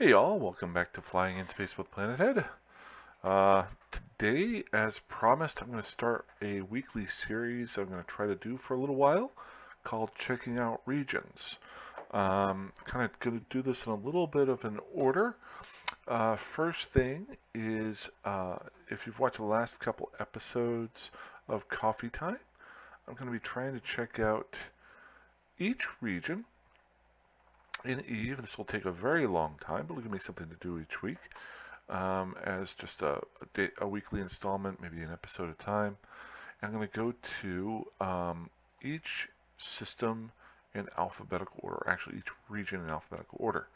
Hey y'all, welcome back to Flying in Space with Planethead. Today, as promised, I'm going to start a weekly series I'm going to try to do for a little while called Checking Out Regions. Kind of going to do this in a little bit of an order. First thing is, if you've watched the last couple episodes of Coffee Time, I'm going to be trying to check out each region in Eve. This will take a very long time, but it'll give me something to do each week. As just a weekly installment, maybe an episode at a time. And I'm going to go to each system in alphabetical order, actually each region in alphabetical order.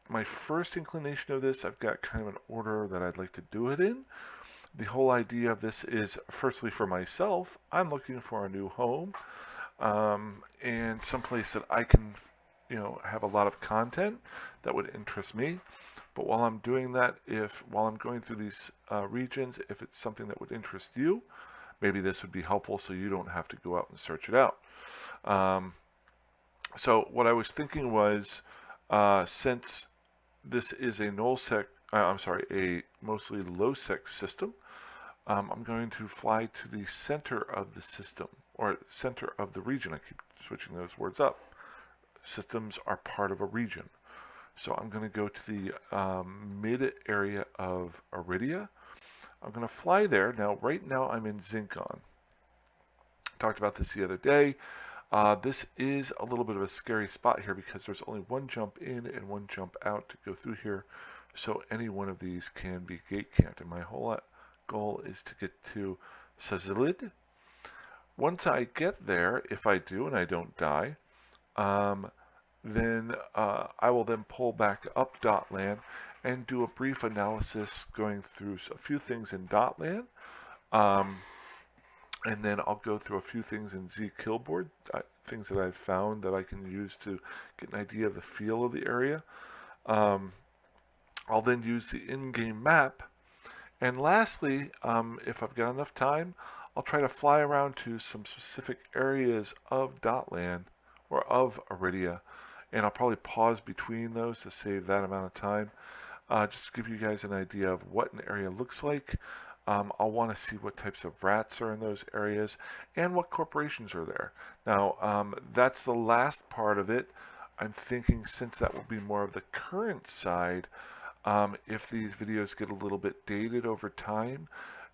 My first inclination of this, I've got kind of an order that I'd like to do it in. The whole idea of this is, firstly, for myself, I'm looking for a new home and someplace that I can, have a lot of content that would interest me. But while I'm doing that, while I'm going through these regions, if it's something that would interest you, maybe this would be helpful so you don't have to go out and search it out. So what I was thinking was, since this is a a mostly low-sec system, I'm going to fly to the center of the system, or center of the region. I keep switching those words up. Systems are part of a region. So I'm going to go to the mid area of Aridia. I'm going to fly there. Right now I'm in Zincon. Talked about this the other day. This is a little bit of a scary spot here because there's only one jump in and one jump out to go through here. So any one of these can be gate camped. And my whole goal is to get to Sazilid. Once I get there, if I do and I don't die, then I will then pull back up Dotland and do a brief analysis going through a few things in Dotland. And then I'll go through a few things in Z Killboard, things that I've found that I can use to get an idea of the feel of the area. I'll then use the in-game map. And lastly, if I've got enough time, I'll try to fly around to some specific areas of Dotland or of Aridia, and I'll probably pause between those to save that amount of time. Just to give you guys an idea of what an area looks like. I'll want to see what types of rats are in those areas and what corporations are there. Now, that's the last part of it. I'm thinking, since that will be more of the current side, if these videos get a little bit dated over time,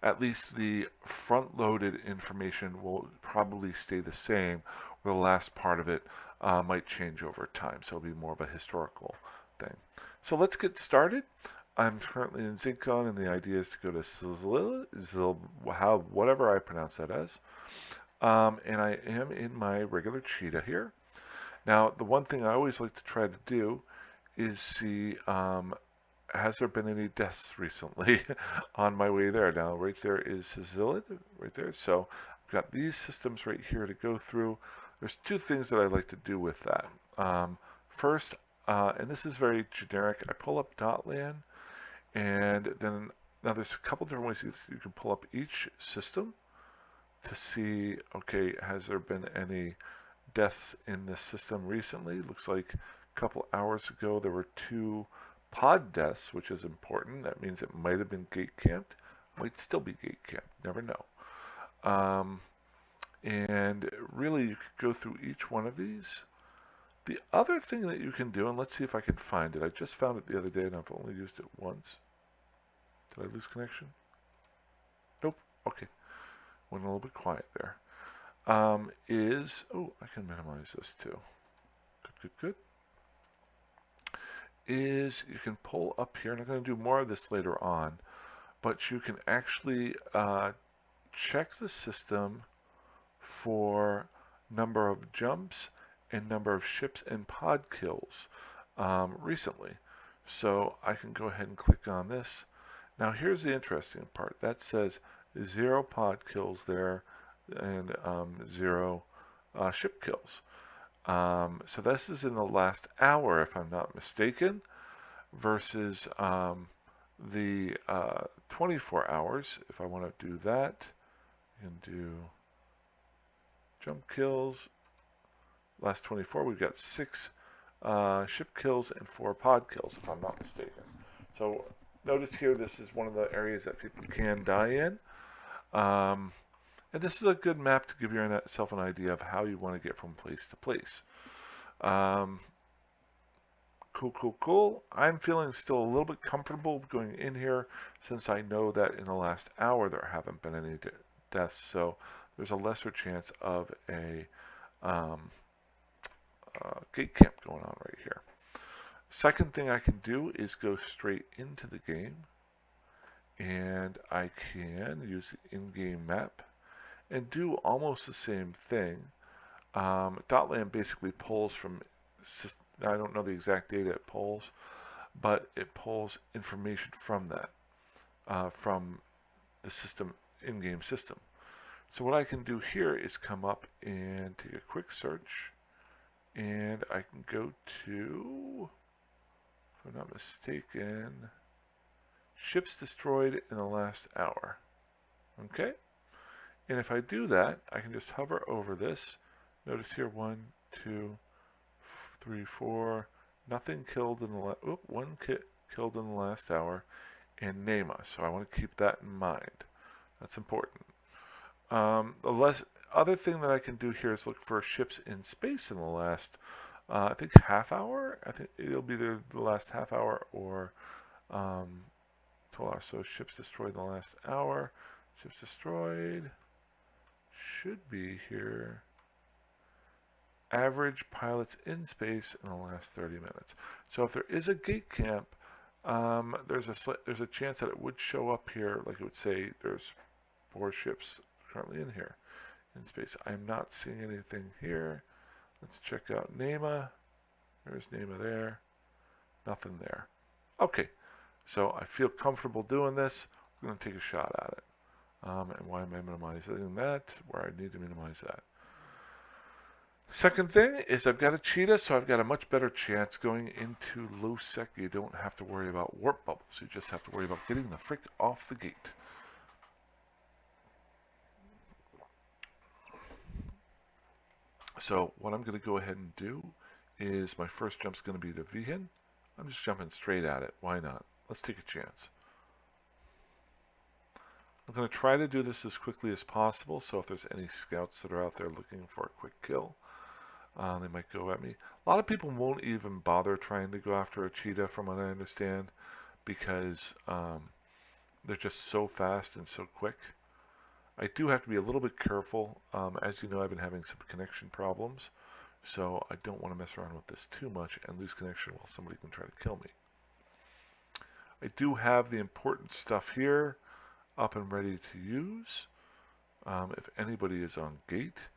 at least the front-loaded information will probably stay the same, where the last part of it might change over time. So it'll be more of a historical thing. So let's get started. I'm currently in Zincon, and the idea is to go to whatever I pronounce that as. And I am in my regular cheetah here. Now, the one thing I always like to try to do is see, has there been any deaths recently on my way there? Now, right there is Zilid, right there. So I've got these systems right here to go through. There's two things that I like to do with that. First, and this is very generic, I pull up Dotland, and then now there's a couple different ways you can pull up each system to see, okay, has there been any deaths in this system recently? Looks like a couple hours ago there were 2 pod deaths, which is important. That means it might have been gate camped, might still be gate camped, never know. And really, you could go through each one of these. The other thing that you can do, and let's see if I can find it. I just found it the other day and I've only used it once. Did I lose connection? Nope. Okay. Went a little bit quiet there. Oh, I can minimize this too. Good. Is you can pull up here, and I'm going to do more of this later on, but you can actually check the system for number of jumps and number of ships and pod kills recently. So I can go ahead and click on this. Now here's the interesting part. That says 0 pod kills there and 0 ship kills. So this is in the last hour, if I'm not mistaken, versus the 24 hours. If I want to do that, you can do jump kills. Last 24, we've got 6 ship kills and 4 pod kills, if I'm not mistaken. So notice here, this is one of the areas that people can die in. And this is a good map to give yourself an idea of how you want to get from place to place. Cool. I'm feeling still a little bit comfortable going in here since I know that in the last hour there haven't been any deaths, so there's a lesser chance of a gate camp going on right here. Second thing I can do is go straight into the game, and I can use the in-game map and do almost the same thing. Dotland basically pulls from, I don't know the exact data it pulls, but it pulls information from that, from the system, in-game system. So what I can do here is come up and take a quick search, and I can go to, if I'm not mistaken, ships destroyed in the last hour. Okay? And if I do that, I can just hover over this. Notice here, 1, 2, 3, 4. Nothing killed in the one killed in the last hour, and NEMA. So I want to keep that in mind. That's important. The other thing that I can do here is look for ships in space in the last, I think half hour. I think it'll be the last half hour or 12 hours. So ships destroyed in the last hour. Ships destroyed should be here. Average pilots in space in the last 30 minutes. So if there is a gate camp, there's a chance that it would show up here, like it would say there's 4 ships currently in here in space. I'm not seeing anything here. Let's check out NEMA. There's NEMA there. Nothing there. Okay, so I feel comfortable doing this. I'm going to take a shot at it. And why am I minimizing that? Where I need to minimize that. Second thing is I've got a cheetah, so I've got a much better chance going into low sec. You don't have to worry about warp bubbles. You just have to worry about getting the frick off the gate. So what I'm going to go ahead and do is my first jump's going to be to Vihan. I'm just jumping straight at it. Why not? Let's take a chance. I'm going to try to do this as quickly as possible, so if there's any scouts that are out there looking for a quick kill, they might go at me. A lot of people won't even bother trying to go after a cheetah, from what I understand, because they're just so fast and so quick. I do have to be a little bit careful. As you know, I've been having some connection problems, so I don't want to mess around with this too much and lose connection while somebody can try to kill me. I do have the important stuff here up and ready to use if anybody is on gate.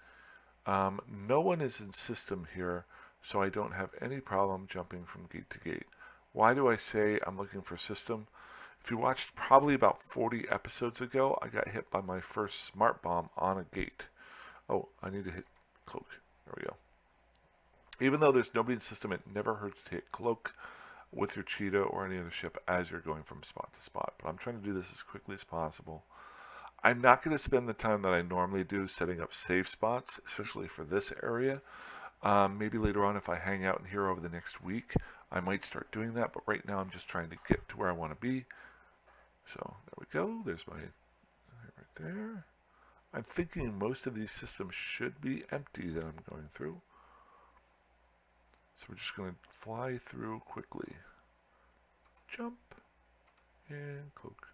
No one is in system here, so I don't have any problem jumping from gate to gate. Why do I say I'm looking for system? If you watched probably about 40 episodes ago, I got hit by my first smart bomb on a gate. Oh, I need to hit cloak. There we go. Even though there's nobody in system, it never hurts to hit cloak with your cheetah or any other ship as you're going from spot to spot. But I'm trying to do this as quickly as possible. I'm not going to spend the time that I normally do setting up save spots, especially for this area. Maybe later on, if I hang out in here over the next week, I might start doing that. But right now, I'm just trying to get to where I want to be. So there we go. There's my right there. I'm thinking most of these systems should be empty that I'm going through. So we're just going to fly through quickly. Jump and cloak.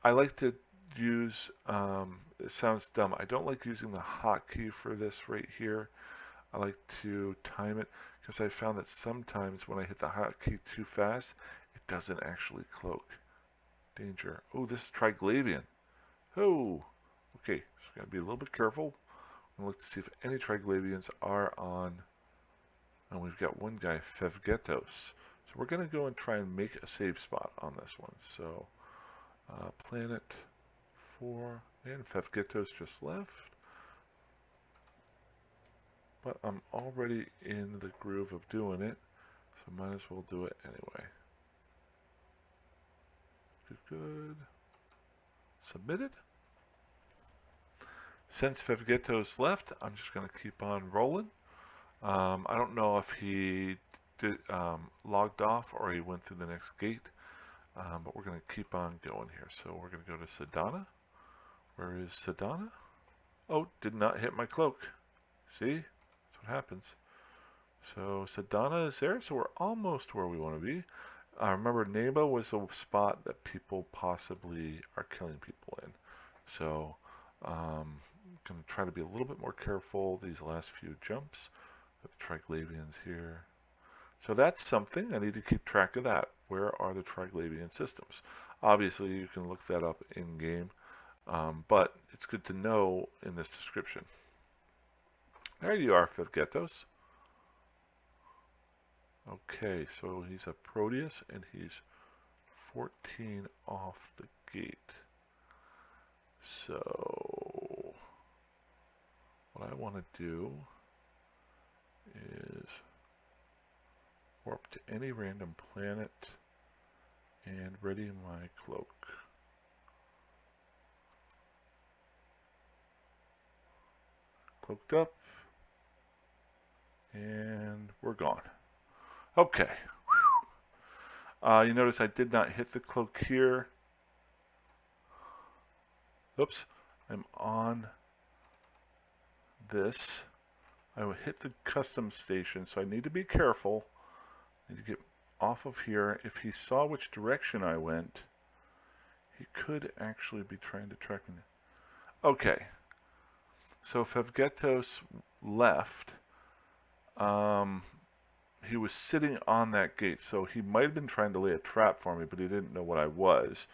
I like to use, it sounds dumb, I don't like using the hotkey for this right here. I like to time it because I found that sometimes when I hit the hotkey too fast, it doesn't actually cloak. Danger. Oh, this is Triglavian. Oh, okay, so we got to be a little bit careful. I'm going to look to see if any Triglavians are on. And we've got one guy, Fevgetos. So we're going to go and try and make a save spot on this one. So, Planet 4, and Fevgetos just left. But I'm already in the groove of doing it, so might as well do it anyway. Good. Submitted. Since Fevgetos left, I'm just going to keep on rolling. I don't know if he did, logged off or he went through the next gate, but we're going to keep on going here. So we're going to go to Sedana. Where is Sedana? Oh, did not hit my cloak. See? That's what happens. So Sedana is there, so we're almost where we want to be. Remember, Neba was a spot that people possibly are killing people in. So I'm going to try to be a little bit more careful these last few jumps with the Triglavians here. So that's something. I need to keep track of that. Where are the Triglavian systems? Obviously, you can look that up in-game, but it's good to know in this description. There you are, Fevgetos. Okay, so he's a Proteus, and he's 14 off the gate. So what I want to do is warp to any random planet and ready my cloak. Cloaked up, and we're gone. Okay. You notice I did not hit the cloak here. Oops, I'm on this. I will hit the custom station, so I need to be careful. I need to get off of here. If he saw which direction I went, he could actually be trying to track me. Okay. So Fevgetos left. He was sitting on that gate, so he might have been trying to lay a trap for me, but he didn't know what I was.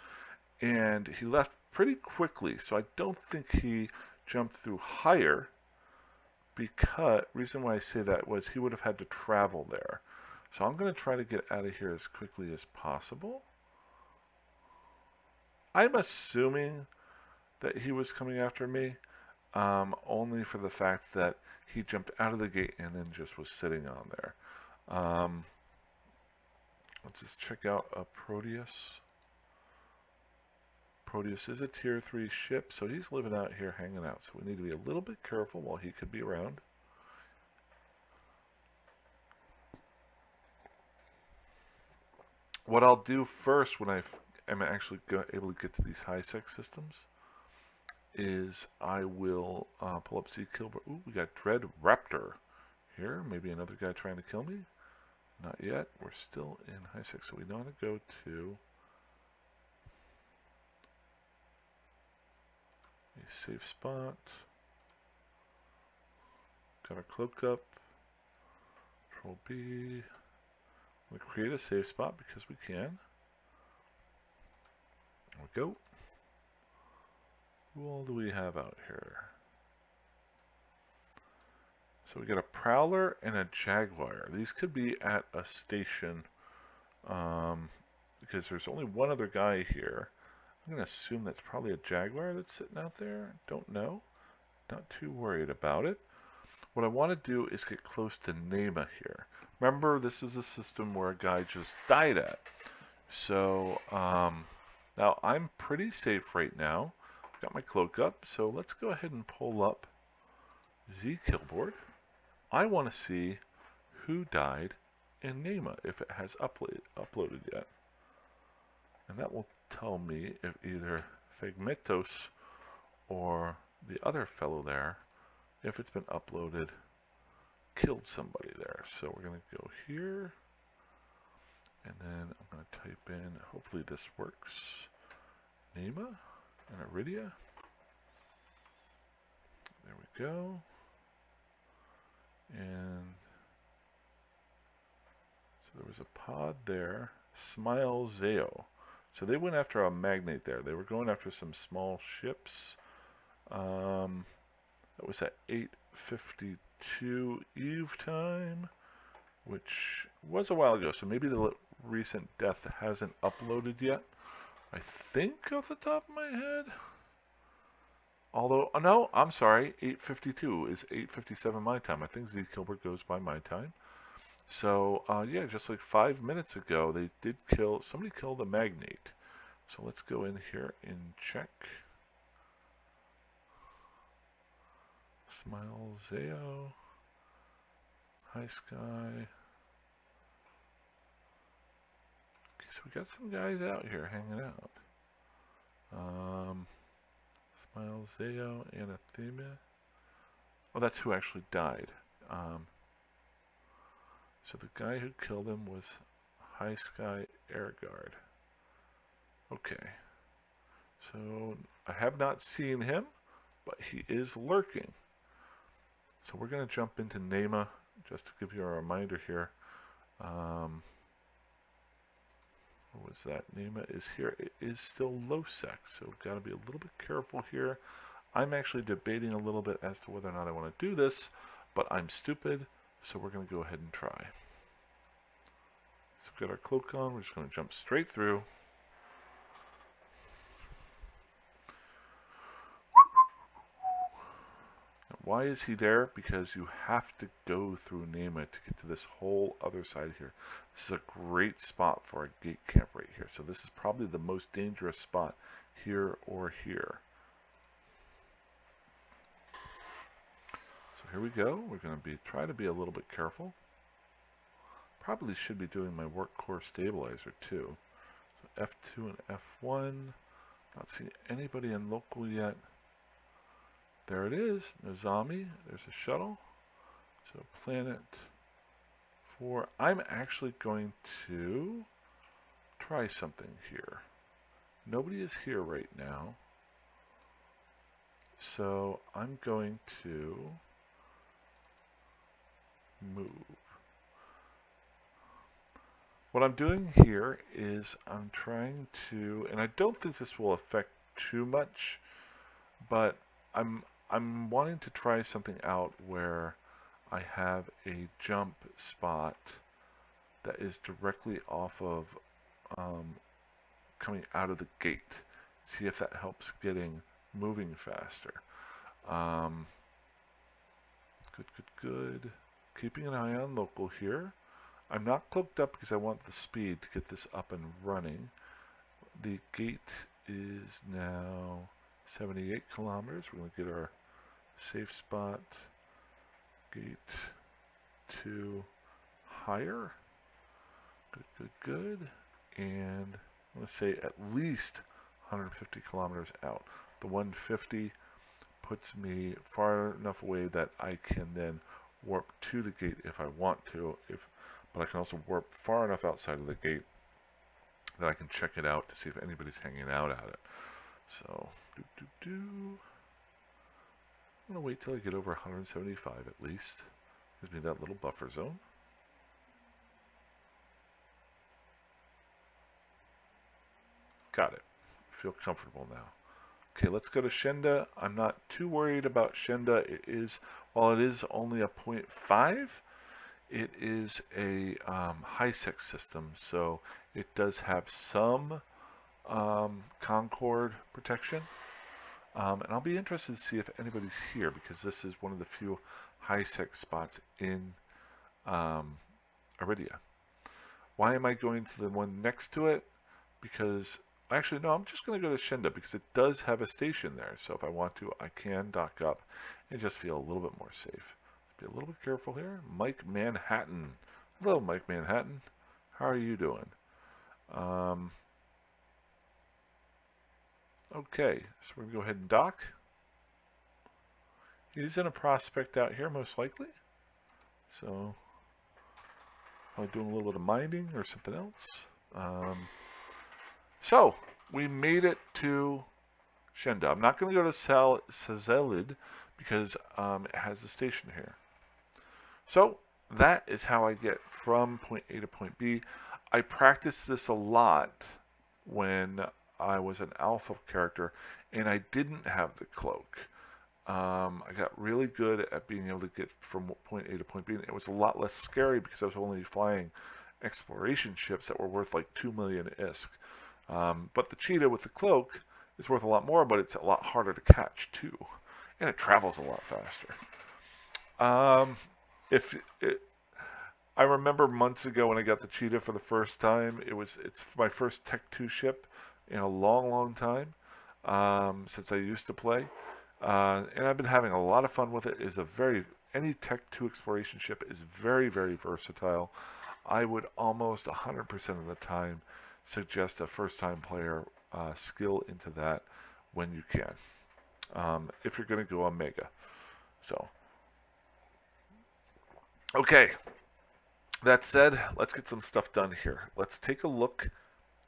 And he left pretty quickly, so I don't think he jumped through higher, because reason why I say that was he would have had to travel there. So I'm going to try to get out of here as quickly as possible. I'm assuming that he was coming after me, only for the fact that he jumped out of the gate and then just was sitting on there. Let's just check out a Proteus. Proteus is a tier 3 ship, so he's living out here, hanging out. So we need to be a little bit careful while he could be around. What I'll do first when I am actually able to get to these high-sec systems is I will pull up Z-Kill. Ooh, we got Dread Raptor here. Maybe another guy trying to kill me. Not yet. We're still in high-sec, so we want to go to a safe spot. Got our cloak up. Control B. We'll create a safe spot because we can. There we go. Who all do we have out here? So we got a Prowler and a Jaguar. These could be at a station because there's only one other guy here. I'm going to assume that's probably a Jaguar that's sitting out there. Don't know. Not too worried about it. What I want to do is get close to Nema here. Remember, this is a system where a guy just died at. So now I'm pretty safe right now. Got my cloak up, so let's go ahead and pull up Z-Killboard. I want to see who died in Nema, if it has uploaded yet. And that will tell me if either Fegmetos or the other fellow there, if it's been uploaded, killed somebody there. So we're going to go here, and then I'm going to type in, hopefully this works, Nema and Aridia. There we go. And so there was a pod there, Smile Zeo. So they went after a magnate there. They were going after some small ships. That was at 8:52 Eve time, which was a while ago. So maybe the recent death hasn't uploaded yet. I think off the top of my head. Although, no, I'm sorry, 8:52 is 8:57 my time. I think Z Kilbert goes by my time. So, yeah, just like 5 minutes ago, they did kill, somebody killed a magnate. So let's go in here and check. Smile Zeo. High Sky. Okay, so we got some guys out here hanging out. Smile, Zeo, Anathema. Oh, that's who actually died. So the guy who killed him was High Sky Air Guard. Okay. So I have not seen him, but he is lurking. So we're going to jump into Nema, just to give you a reminder here. What was that? Nema is here. It is still low sec, so we've got to be a little bit careful here. I'm actually debating a little bit as to whether or not I want to do this, but I'm stupid, so we're going to go ahead and try. So we've got our cloak on. We're just going to jump straight through. Why is he there? Because you have to go through Nema to get to this whole other side here. This is a great spot for a gate camp right here. So this is probably the most dangerous spot here or here. So here we go. We're going to try to be a little bit careful. Probably should be doing my work core stabilizer too. So F2 and F1. Not seeing anybody in local yet. There it is, Nozami. There's a shuttle. So planet 4. I'm actually going to try something here. Nobody is here right now. So I'm going to move. What I'm doing here is I'm trying to, and I don't think this will affect too much, but I'm wanting to try something out where I have a jump spot that is directly off of coming out of the gate. See if that helps getting moving faster. Good. Keeping an eye on local here. I'm not cloaked up because I want the speed to get this up and running. The gate is now 78 kilometers. We're going to get our safe spot, gate 2 higher. Good. And I'm going to say at least 150 kilometers out. The 150 puts me far enough away that I can then warp to the gate if I want to, but I can also warp far enough outside of the gate that I can check it out to see if anybody's hanging out at it. So, I'm going to wait till I get over 175 at least. Gives me that little buffer zone. Got it. Feel comfortable now. Okay, let's go to Shenda. I'm not too worried about Shenda. It is, while it is only a 0.5, it is a high-sec system, so it does have some Concord protection. And I'll be interested to see if anybody's here, because this is one of the few high-sec spots in Aridia. Why am I going to the one next to it? Because, actually, no, I'm just going to go to Shenda, because it does have a station there. So if I want to, I can dock up and just feel a little bit more safe. Be a little bit careful here. Mike Manhattan. Hello, Mike Manhattan. How are you doing? Okay, so we're going to go ahead and dock. He's in a prospect out here, most likely. So, probably doing a little bit of mining or something else. So, we made it to Shenda. I'm not going to go to Sazelid because it has a station here. So, that is how I get from point A to point B. I practiced this a lot when I was an alpha character and I didn't have the cloak. I got really good at being able to get from point A to point B. And it was a lot less scary because I was only flying exploration ships that were worth like 2 million ISK. But the cheetah with the cloak is worth a lot more, but it's a lot harder to catch too. And it travels a lot faster. I remember months ago when I got the cheetah for the first time. It's my first Tech 2 ship in a long time since I used to play. And I've been having a lot of fun with it. It's a very any Tech 2 exploration ship is very, very versatile. I would almost 100% of the time suggest a first-time player skill into that when you can, if you're going to go Omega. So, okay. That said, let's get some stuff done here. Let's take a look.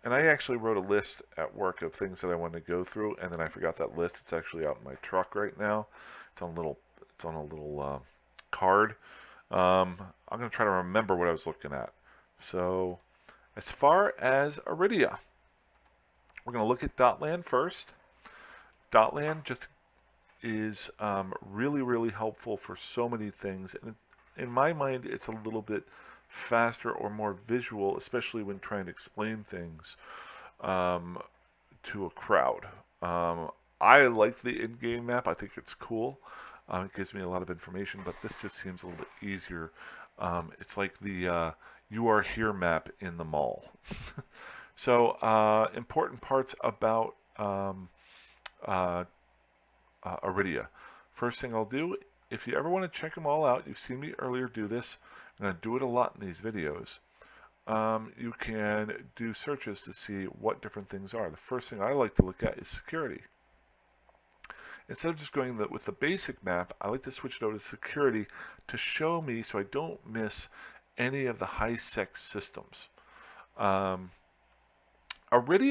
And I actually wrote a list at work of things that I wanted to go through, and then I forgot that list. It's actually out in my truck right now. It's on a little card. I'm going to try to remember what I was looking at. So, as far as Aridia, we're going to look at Dotland first. Dotland just is really, really helpful for so many things. And in my mind, it's a little bit faster or more visual, especially when trying to explain things to a crowd. I like the in-game map. I think it's cool. It gives me a lot of information, but this just seems a little bit easier. It's like the You Are Here map in the mall. So, important parts about Aridia. First thing I'll do, if you ever want to check them all out, you've seen me earlier do this, and I do it a lot in these videos. You can do searches to see what different things are. The first thing I like to look at is security. Instead of just going with the basic map, I like to switch it over to security to show me so I don't miss any of the high-sec systems. Aridia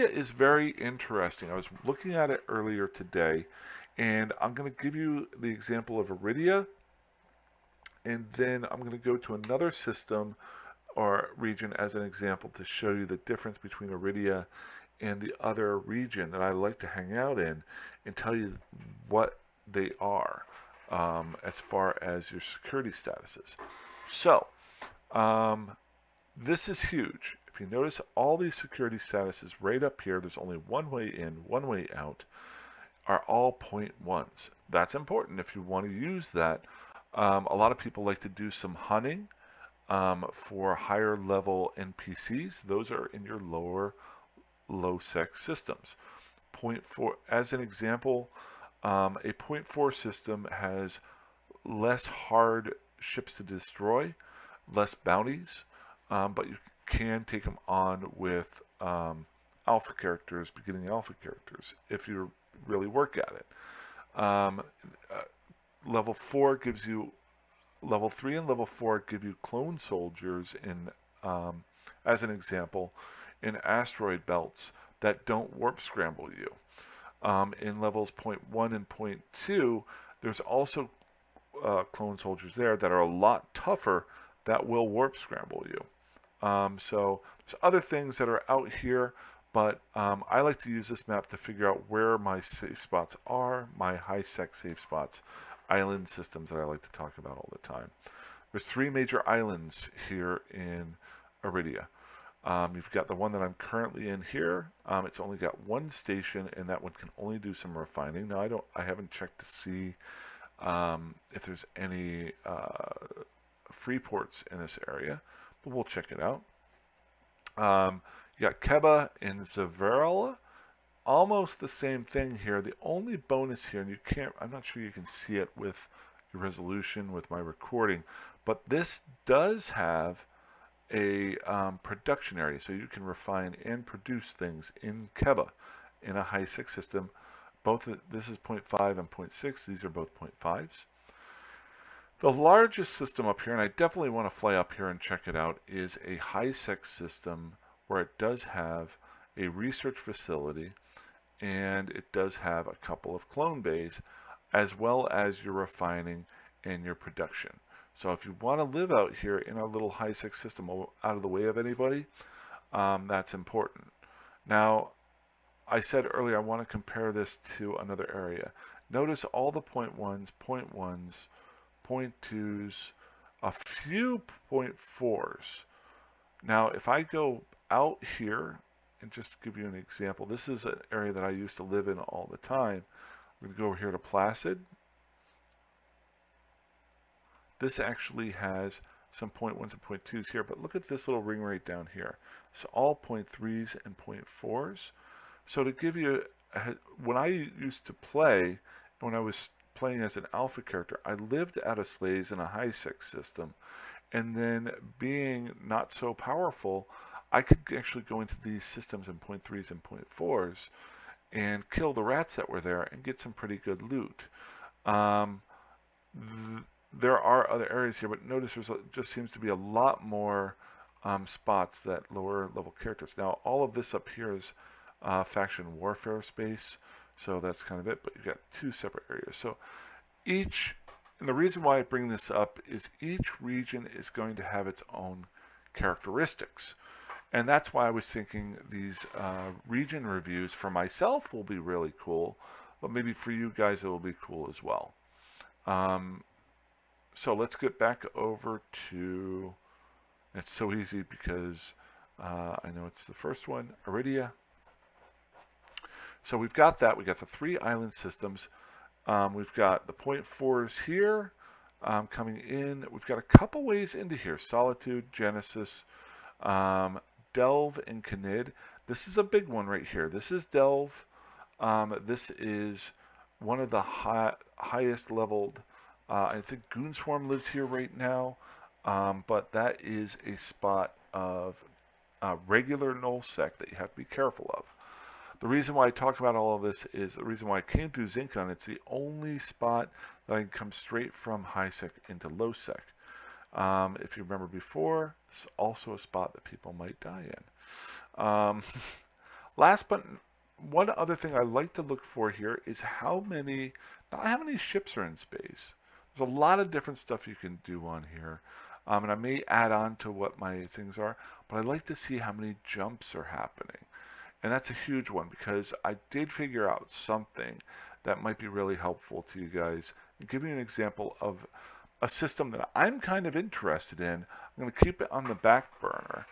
is very interesting. I was looking at it earlier today, and I'm going to give you the example of Aridia, and then I'm going to go to another system or region as an example to show you the difference between Aridia and the other region that I like to hang out in, and tell you what they are as far as your security statuses. So, this is huge. If you notice all these security statuses right up here, there's only one way in, one way out, are all 0.1s. That's important if you want to use that. A lot of people like to do some hunting for higher level NPCs. Those are in your low-sec systems. 0.4, as an example, a 0.4 system has less hard ships to destroy, less bounties, but you can take them on with alpha characters, beginning alpha characters, if you really work at it. Level 4 gives you, level 3 and level 4 give you clone soldiers in, as an example, in asteroid belts that don't warp scramble you. In levels 0.1 and 0.2, there's also clone soldiers there that are a lot tougher that will warp scramble you. So there's other things that are out here, but I like to use this map to figure out where my safe spots are, my high-sec safe spots, island systems that I like to talk about all the time. There's 3 major islands here in Aridia. You've got the one that I'm currently in here. It's only got 1 station, and that one can only do some refining. Now I haven't checked to see if there's any free ports in this area, but we'll check it out. You got Keba and Zavarla. Almost the same thing here. The only bonus here, and you can't, I'm not sure you can see it with your resolution with my recording, but this does have a production area, so you can refine and produce things in Keba in a high-sec system. This is 0.5 and 0.6. These are both 0.5s. The largest system up here, and I definitely want to fly up here and check it out, is a high-sec system where it does have a research facility, and it does have a couple of clone bays, as well as your refining and your production. So if you want to live out here in a little high-sec system out of the way of anybody, that's important. Now, I said earlier I want to compare this to another area. Notice all the 0.1s, 0.2s, a few 0.4s. Now, if I go out here, and just to give you an example, this is an area that I used to live in all the time. We're going to go over here to Placid. This actually has some 0.1s and 0.2s here, but look at this little ring right down here. It's all 0.3s and 0.4s. So to give you, when I used to play, when I was playing as an alpha character, I lived out of slaves in a high-sec system, and then being not so powerful, I could actually go into these systems in point .3s and point .4s and kill the rats that were there and get some pretty good loot. Um, there are other areas here, but notice just seems to be a lot more spots that lower level characters. Now, all of this up here is faction warfare space, so that's kind of it, but you've got two separate areas. So and the reason why I bring this up is each region is going to have its own characteristics. And that's why I was thinking these region reviews for myself will be really cool, but maybe for you guys it will be cool as well. So let's get back over to, it's so easy because I know it's the first one, Aridia. So we've got that. We got the 3 island systems. We've got the point .4s here coming in. We've got a couple ways into here. Solitude, Genesis, Delve, and Canid. This is a big one right here. This is Delve. This is one of the highest leveled. I think Goonswarm lives here right now. But that is a spot of regular nullsec that you have to be careful of. The reason why I talk about all of this is the reason why I came through Zincon. It's the only spot that I can come straight from high sec into low sec. If you remember before, it's also a spot that people might die in. Last but one other thing I like to look for here is how many ships are in space. There's a lot of different stuff you can do on here. And I may add on to what my things are, but I'd like to see how many jumps are happening. And that's a huge one because I did figure out something that might be really helpful to you guys. And give you an example of a system that I'm kind of interested in. I'm going to keep it on the back burner.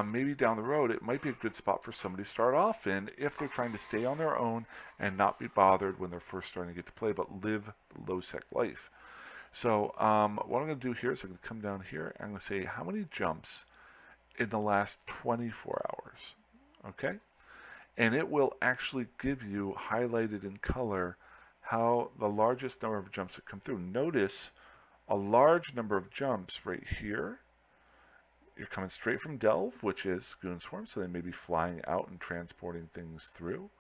Maybe down the road, it might be a good spot for somebody to start off in if they're trying to stay on their own and not be bothered when they're first starting to get to play, but live low sec life. So what I'm going to do here is I'm going to come down here and I'm going to say how many jumps in the last 24 hours. Okay? And it will actually give you highlighted in color how the largest number of jumps that come through. Notice a large number of jumps right here. You're coming straight from Delve, which is Goonswarm, so they may be flying out and transporting things through.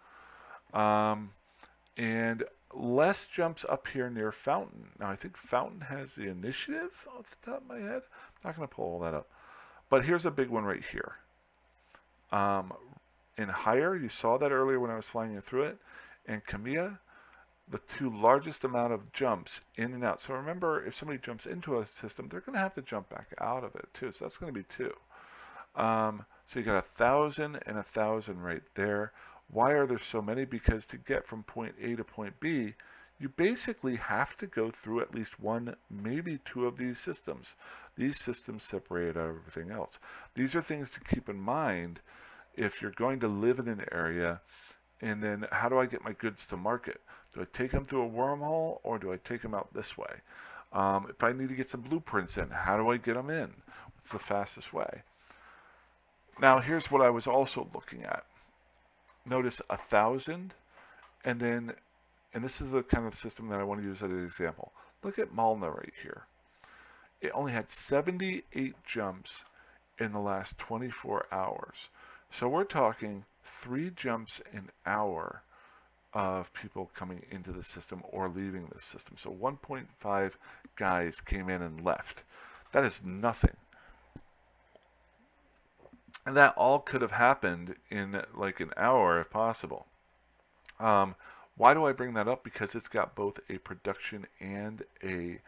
And less jumps up here near Fountain. Now, I think Fountain has the initiative off the top of my head. I'm not going to pull all that up. But here's a big one right here. In Higher, you saw that earlier when I was flying through it. And Kamiya, the 2 largest amount of jumps in and out. So remember, if somebody jumps into a system, they're going to have to jump back out of it too. So that's going to be 2. So you got 1,000 and 1,000 right there. Why are there so many? Because to get from point A to point B, you basically have to go through at least 1, maybe 2 of these systems. These systems separate out everything else. These are things to keep in mind if you're going to live in an area. And then how do I get my goods to market? Do I take them through a wormhole or do I take them out this way? If I need to get some blueprints in, how do I get them in? What's the fastest way? Now here's what I was also looking at. Notice 1,000, and this is the kind of system that I want to use as an example. Look at Malna right here. It only had 78 jumps in the last 24 hours. So we're talking 3 jumps an hour of people coming into the system or leaving the system. So 1.5 guys came in and left. That is nothing. And that all could have happened in like an hour if possible. Why do I bring that up? Because it's got both a production and a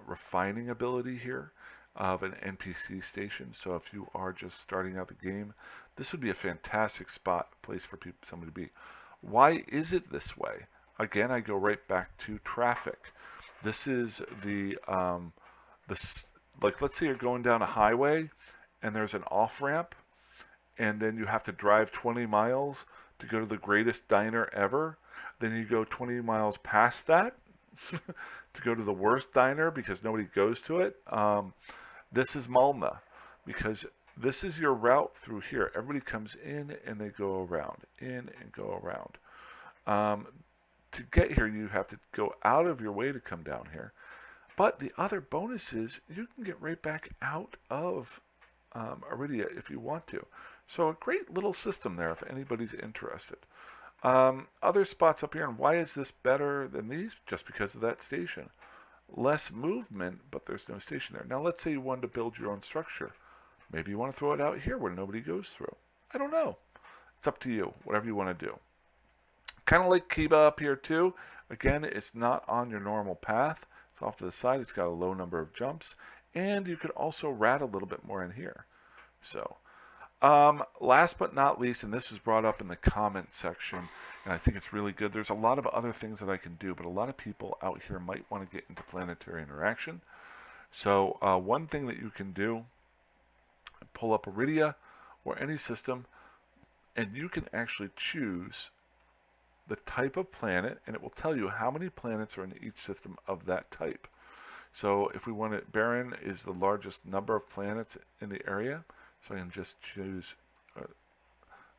refining ability here of an NPC station. So if you are just starting out the game, this would be a fantastic place for somebody to be. Why is it this way? Again, I go right back to traffic. This is like let's say you're going down a highway and there's an off-ramp, and then you have to drive 20 miles to go to the greatest diner ever. Then you go 20 miles past that to go to the worst diner because nobody goes to it. This is Malna, because this is your route through here. Everybody comes in and they go around, in and go around. to get here, you have to go out of your way to come down here. But the other bonus is you can get right back out of Aridia if you want to. So a great little system there if anybody's interested. Other spots up here, and why is this better than these? Just because of that station. Less movement, but there's no station there. Now let's say you wanted to build your own structure. Maybe you want to throw it out here where nobody goes through. I don't know. It's up to you, whatever you want to do. Kind of like Kiba up here too. Again, it's not on your normal path. It's off to the side. It's got a low number of jumps. And you could also rat a little bit more in here. So, last but not least, and this was brought up in the comment section, and I think it's really good. There's a lot of other things that I can do, but a lot of people out here might want to get into planetary interaction. So, one thing that you can do, pull up Aridia or any system, and you can actually choose the type of planet, and it will tell you how many planets are in each system of that type. So if we want it, barren is the largest number of planets in the area. So I can just choose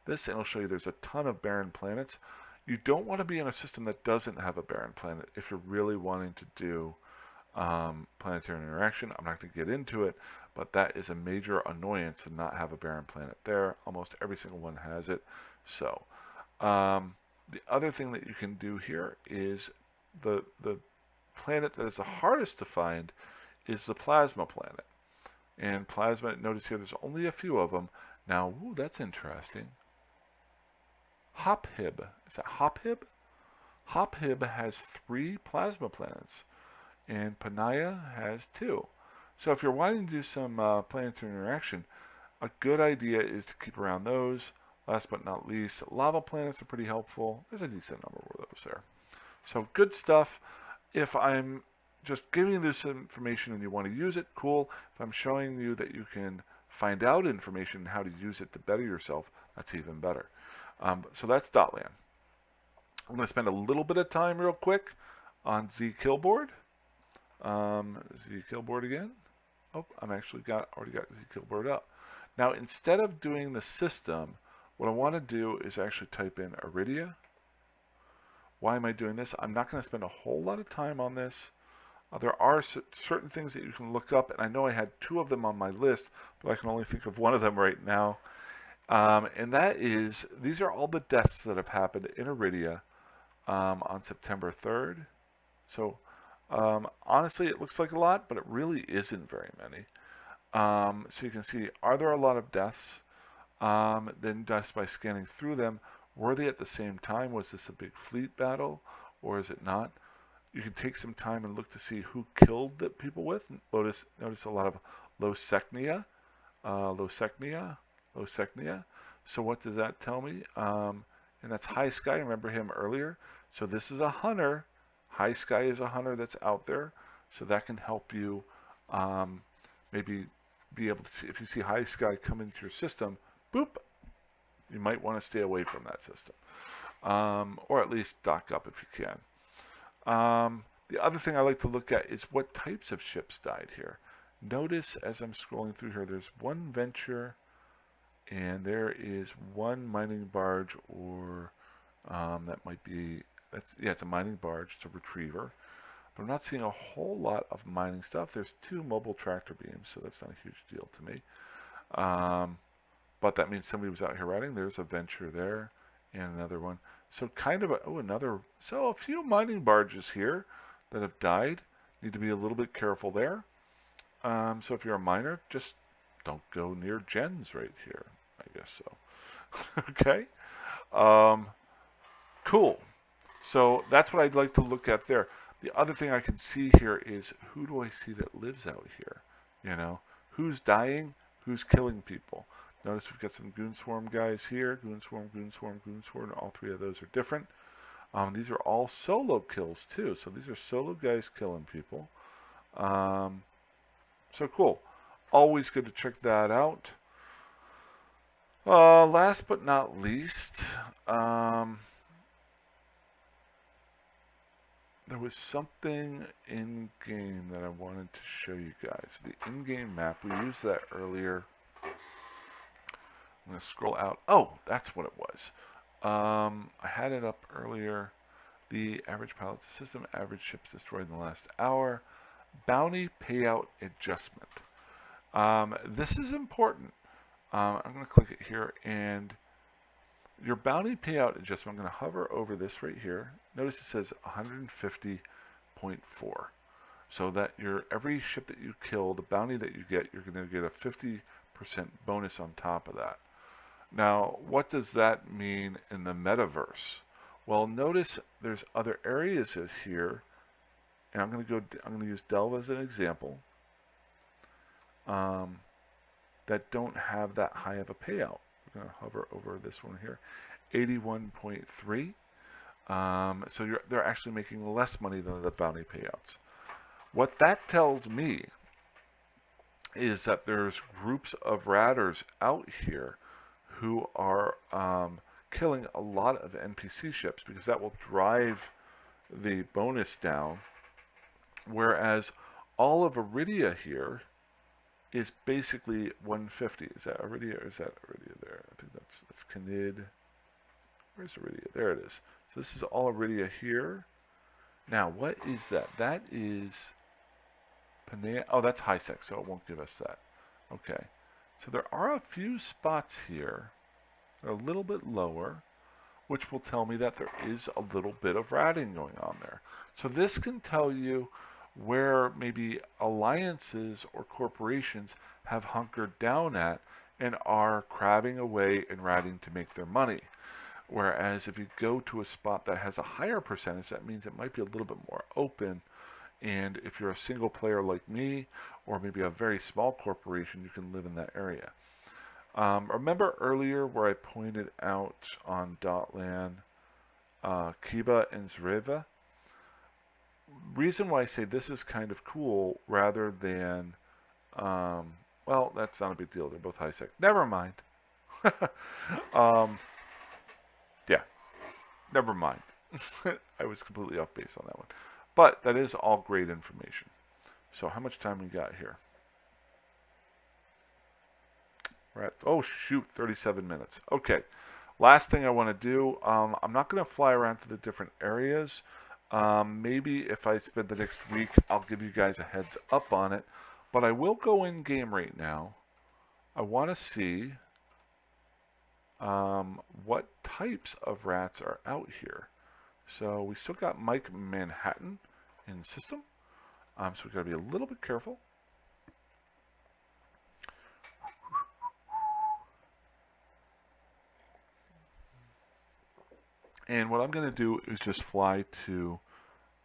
this, and it'll show you there's a ton of barren planets. You don't want to be in a system that doesn't have a barren planet if you're really wanting to do planetary interaction. I'm not going to get into it, but that is a major annoyance to not have a barren planet there. Almost every single one has it. So the other thing that you can do here is the planet that is the hardest to find is the plasma planet. And plasma, notice here there's only a few of them. Now, ooh, that's interesting. Hophib. Is that Hophib? Hophib has 3 plasma planets, and Panaya has 2. So if you're wanting to do some planetary interaction, a good idea is to keep around those. Last but not least, lava planets are pretty helpful. There's a decent number of those there. So good stuff. If I'm just giving you this information and you want to use it, cool. If I'm showing you that you can find out information and how to use it to better yourself, that's even better. So that's Dotland. I'm going to spend a little bit of time real quick on zKillboard. zKillboard again. Oh, I'm actually already got zKillboard up. Now instead of doing the system, what I want to do is actually type in Aridia. Why am I doing this? I'm not going to spend a whole lot of time on this. There are certain things that you can look up, and I know I had 2 of them on my list, but I can only think of one of them right now. And that is, these are all the deaths that have happened in Aridia on September 3rd. So honestly, it looks like a lot, but it really isn't very many. So you can see, are there a lot of deaths? Then just by scanning through them, were they at the same time? Was this a big fleet battle, or is it not? You can take some time and look to see who killed the people with. Notice a lot of Losecnia. So what does that tell me? And that's High Sky. Remember him earlier. So this is a hunter. High Sky is a hunter that's out there. So that can help you maybe be able to see, if you see High Sky come into your system, boop, you might want to stay away from that system. Or at least dock up if you can. The other thing I like to look at is what types of ships died here. Notice as I'm scrolling through here, there's 1 venture, and there is 1 mining barge, or that might be, it's a mining barge, it's a retriever. But I'm not seeing a whole lot of mining stuff. There's 2 mobile tractor beams, so that's not a huge deal to me. But that means somebody was out here riding. There's a venture there, and another one. So kind of a few mining barges here that have died. Need to be a little bit careful there. So if you're a miner, just don't go near gens right here. I guess so. Okay. Cool. So that's what I'd like to look at there. The other thing I can see here is, who do I see that lives out here? You know, who's dying, who's killing people. Notice we've got some Goon Swarm guys here. Goon Swarm, Goon Swarm, Goon Swarm. All 3 of those are different. These are all solo kills too. So these are solo guys killing people. So cool. Always good to check that out. Last but not least, there was something in-game that I wanted to show you guys. The in-game map, we used that earlier. I'm going to scroll out. Oh, that's what it was. I had it up earlier. The average pilot system, average ships destroyed in the last hour. Bounty payout adjustment. This is important. I'm going to click it here, and your bounty payout adjustment, I'm going to hover over this right here. Notice it says 150.4. So that every ship that you kill, the bounty that you get, you're going to get a 50% bonus on top of that. Now, what does that mean in the metaverse? Well, notice there's other areas here, and I'm going to use Delve as an example, that don't have that high of a payout. We're going to hover over this one here, 81.3. So they're actually making less money than the bounty payouts. What that tells me is that there's groups of ratters out here who are killing a lot of NPC ships, because that will drive the bonus down. Whereas all of Aridia here is basically 150. Is that Aridia or is that Aridia there? I think that's Canid. Where's Aridia? There it is. So this is all Aridia here. Now, what is that? That is Panea. Oh, that's HiSec, so it won't give us that. Okay. So there are a few spots here that are a little bit lower, which will tell me that there is a little bit of ratting going on there. So this can tell you where maybe alliances or corporations have hunkered down at and are crabbing away and ratting to make their money. Whereas if you go to a spot that has a higher percentage, that means it might be a little bit more open. And if you're a single player like me, or maybe a very small corporation, you can live in that area. Remember earlier where I pointed out on Dotlan, Kiba and Zreva? Reason why I say this is kind of cool rather than, well, that's not a big deal. They're both HiSec. Never mind. Yeah, never mind. I was completely off base on that one. But that is all great information. So how much time we got here? We're at, oh shoot, 37 minutes. Okay, last thing I want to do, I'm not going to fly around to the different areas. Maybe if I spend the next week, I'll give you guys a heads up on it. But I will go in game right now. I want to see what types of rats are out here. So we still got Mike Manhattan in system. So we've got to be a little bit careful. And what I'm going to do is just fly to,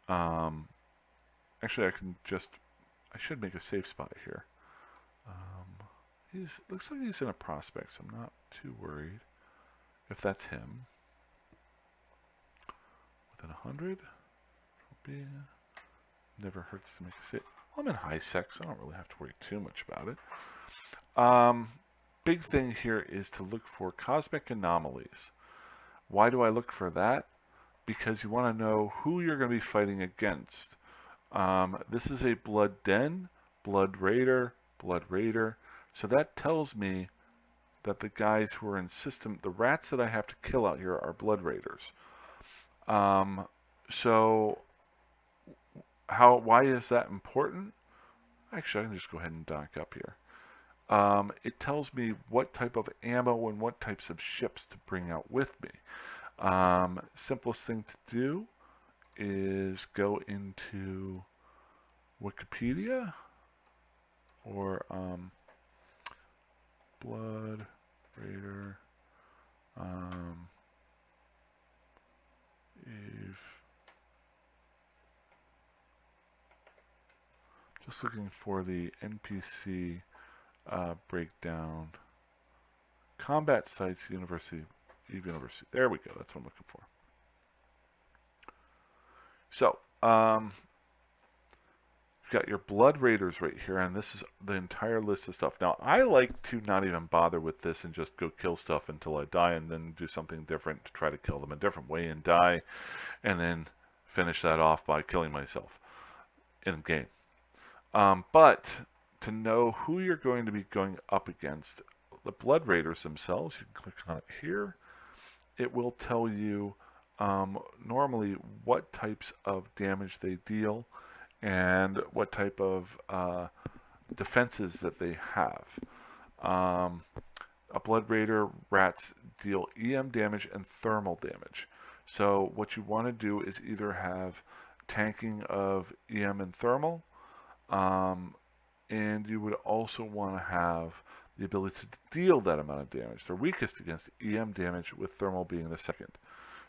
actually I should make a safe spot here. Looks like he's in a prospect, so I'm not too worried if that's him. Within 100, never hurts to make a safe. Well, I'm in HiSec, so I don't really have to worry too much about it. Big thing here is to look for cosmic anomalies. Why do I look for that? Because you want to know who you're going to be fighting against. This is a Blood Den, Blood Raider, Blood Raider. So that tells me that the guys who are in system, the rats that I have to kill out here are Blood Raiders. So why is that important? Actually, I can just go ahead and dock up here. It tells me what type of ammo and what types of ships to bring out with me. Simplest thing to do is go into Wikipedia or Blood Raider just looking for the NPC breakdown. Combat sites, University. There we go. That's what I'm looking for. So, you've got your Blood Raiders right here, and this is the entire list of stuff. Now, I like to not even bother with this and just go kill stuff until I die, and then do something different to try to kill them a different way and die, and then finish that off by killing myself in game. But to know who you're going to be going up against, the Blood Raiders themselves, you can click on it here. It will tell you normally what types of damage they deal and what type of defenses that they have. Um, a Blood Raider rats deal EM damage and thermal damage. So what you want to do is either have tanking of EM and thermal, um, and you would also want to have the ability to deal that amount of damage. They're weakest against EM damage, with thermal being the second.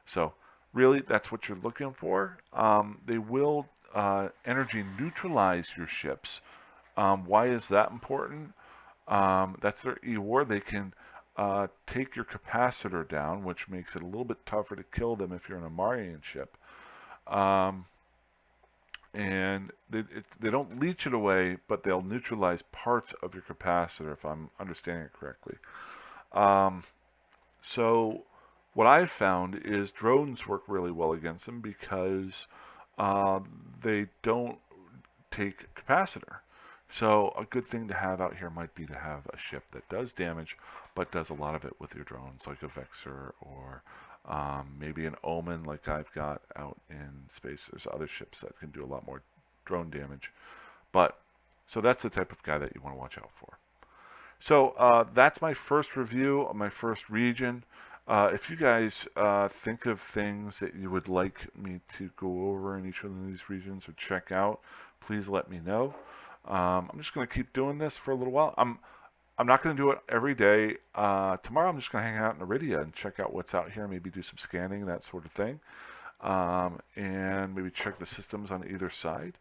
So really, that's what you're looking for. They will energy neutralize your ships. Why is that important? That's their E-War. They can take your capacitor down, which makes it a little bit tougher to kill them if you're in a Marian ship. And they don't leech it away, but they'll neutralize parts of your capacitor, if I'm understanding it correctly. So what I've found is drones work really well against them because they don't take capacitor. So a good thing to have out here might be to have a ship that does damage, but does a lot of it with your drones, like a Vexor or maybe an Omen like I've got out in space. There's other ships that can do a lot more drone damage. But, so that's the type of guy that you want to watch out for. So that's my first review of my first region. If you guys think of things that you would like me to go over in each one of these regions or check out, please let me know. I'm just going to keep doing this for a little while. I'm not going to do it every day. Tomorrow I'm just going to hang out in Aridia and check out what's out here, maybe do some scanning, that sort of thing, and maybe check the systems on either side.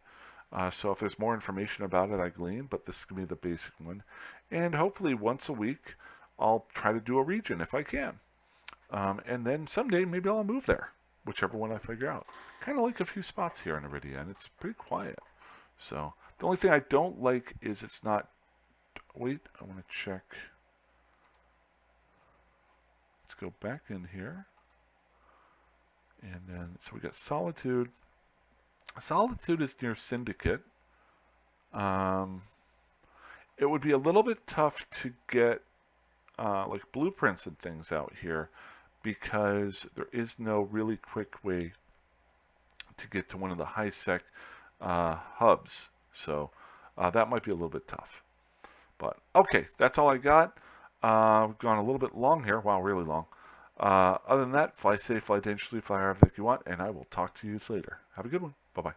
So if there's more information about it, I glean, but this is going to be the basic one. And hopefully once a week, I'll try to do a region if I can. And then someday maybe I'll move there, whichever one I figure out. Kind of like a few spots here in Aridia, and it's pretty quiet. So the only thing I don't like is it's not... Wait, I want to check. Let's go back in here. And then, so we got Solitude. Solitude is near Syndicate. It would be a little bit tough to get like blueprints and things out here because there is no really quick way to get to one of the high-sec hubs. So that might be a little bit tough. But okay, that's all I got. We've gone a little bit long here. Wow, really long. Other than that, fly safe, fly dangerously, fly however you want, and I will talk to you later. Have a good one. Bye-bye.